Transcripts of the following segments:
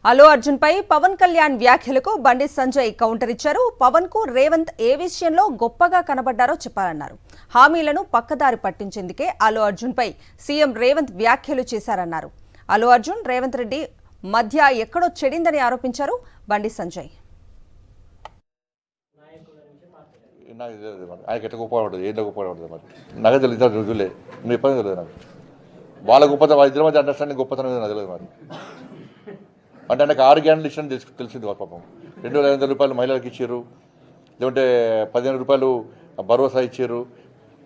అల్లు అర్జున్ పై పవన్ కళ్యాణ్ వ్యాఖ్యలకు బండి సంజయ్ కౌంటర్ ఇచ్చారు. పవన్ కు రేవంత్ ఏ విషయంలో గొప్పగా కనబడ్డారో చెప్పాలన్నారు. హామీలను పక్కదారి పట్టించేందుకే అల్లు అర్జున్ పై సీఎం రేవంత్ వ్యాఖ్యలు చేశారన్నారు. అల్లు అర్జున్ రేవంత్ రెడ్డి మధ్య ఎక్కడో చెడిందని ఆరోపించారు బండి సంజయ్. ఆయనకి ఎట్లా గొప్పపడదు, ఏంటో గొప్పపడదు మరి నాకు తెలియదు. రుజువులే నువ్వు ఎప్పుడు తెలియదు నాకు. వాళ్ళ గొప్పతనం ఇద్దరి మధ్య అండర్స్టాండింగ్ గొప్పతనం నాకు తెలియదు మరి. అంటే నాకు 6 గ్యారెంటీలు ఇచ్చిన తెలిసింది పాపం. 2,500 రూపాయలు మహిళలకు ఇచ్చారు, లేకుంటే 15 రూపాయలు భరోసా ఇచ్చారు,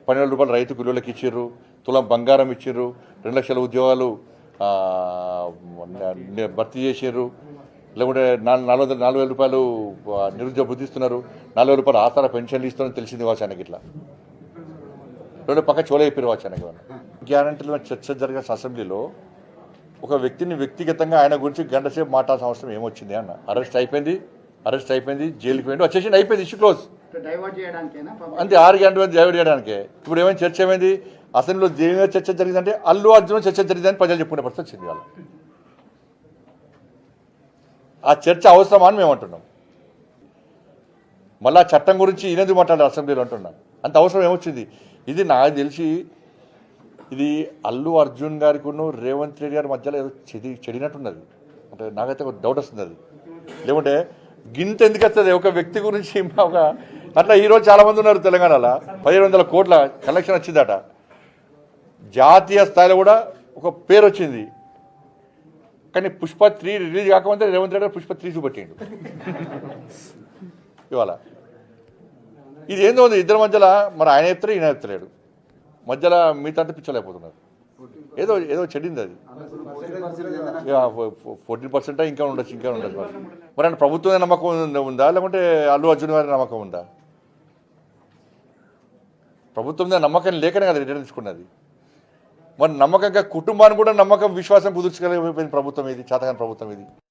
12 రూపాయలు రైతు కూలీలకు ఇచ్చారు, తులం బంగారం ఇచ్చారు, 2 లక్షల ఉద్యోగాలు భర్తీ చేశారు, లేకుంటే 4,000 రూపాయలు నిరుద్యోగ బుద్ధి ఇస్తున్నారు, 4,000 రూపాయలు ఆసరా పెన్షన్లు ఇస్తున్నారని తెలిసింది వాచానికి. ఇట్లా 2 పక్క చోళ చెప్పారు వాచానికి. గ్యారంటీల చర్చ జరిగిన అసెంబ్లీలో ఒక వ్యక్తిని వ్యక్తిగతంగా ఆయన గురించి గంట సేపు మాట్లాడాల్సిన అవసరం ఏమొచ్చింది అన్న. అరెస్ట్ అయిపోయింది, జైలుకి పోయింది, వచ్చేసి అయిపోయింది, ఇష్యూ క్లోజ్. అంతే, 6 గంటల డైవర్ట్ చేయడానికే. ఇప్పుడు ఏమైనా చర్చ ఏమైంది అసెంబ్లీలో? దేని చర్చ జరిగిందంటే అల్లు అర్జున్ చర్చ జరిగిందని ప్రజలు చెప్పుకునే పరిస్థితి వచ్చింది. వాళ్ళ ఆ చర్చ అవసరమా అని మేము అంటున్నాం. మళ్ళీ ఆ చట్టం గురించి ఈయనది మాట్లాడారు అసెంబ్లీలో అంటున్నాం. అంత అవసరం ఏమొచ్చింది? ఇది నాకు తెలిసి ఇది అల్లు అర్జున్ గారికి రేవంత్ రెడ్డి గారి మధ్యలో ఏదో చెడినట్టున్నది. అంటే నాకైతే ఒక డౌట్ వస్తుంది. అది లేకుంటే గింత ఎందుకు వస్తుంది ఒక వ్యక్తి గురించి? అట్లా ఈరోజు చాలామంది ఉన్నారు తెలంగాణలో. 1,500 కోట్ల కలెక్షన్ వచ్చిందట. జాతీయ స్థాయిలో కూడా ఒక పేరు వచ్చింది. కానీ పుష్ప 3 రిలీజ్ కాకముందే రేవంత్ రెడ్డి గారు పుష్ప 3 చూపెట్టిండు ఇవాళ. ఇది ఏందో ఇద్దరి మధ్యలో. మరి ఆయన చెప్తారు, ఈయన చెప్తలేడు. మధ్యలో మిగతా పిచ్చలేకపోతున్నారు. ఏదో చెడింది అది. 14% ఇంకా ఉండొచ్చు. మరి ఆయన ప్రభుత్వం నమ్మకం ఉందా, లేకుంటే అల్లు అర్జున్ గారి నమ్మకం ఉందా? ప్రభుత్వం మీద నమ్మకం లేకనే కదా రిటర్న్ తీసుకున్నది. మరి నమ్మకంగా కుటుంబాన్ని కూడా నమ్మకం విశ్వాసం కుదుర్చుకోలేకపోయింది ప్రభుత్వం ఇది, చేతకాని ప్రభుత్వం ఇది.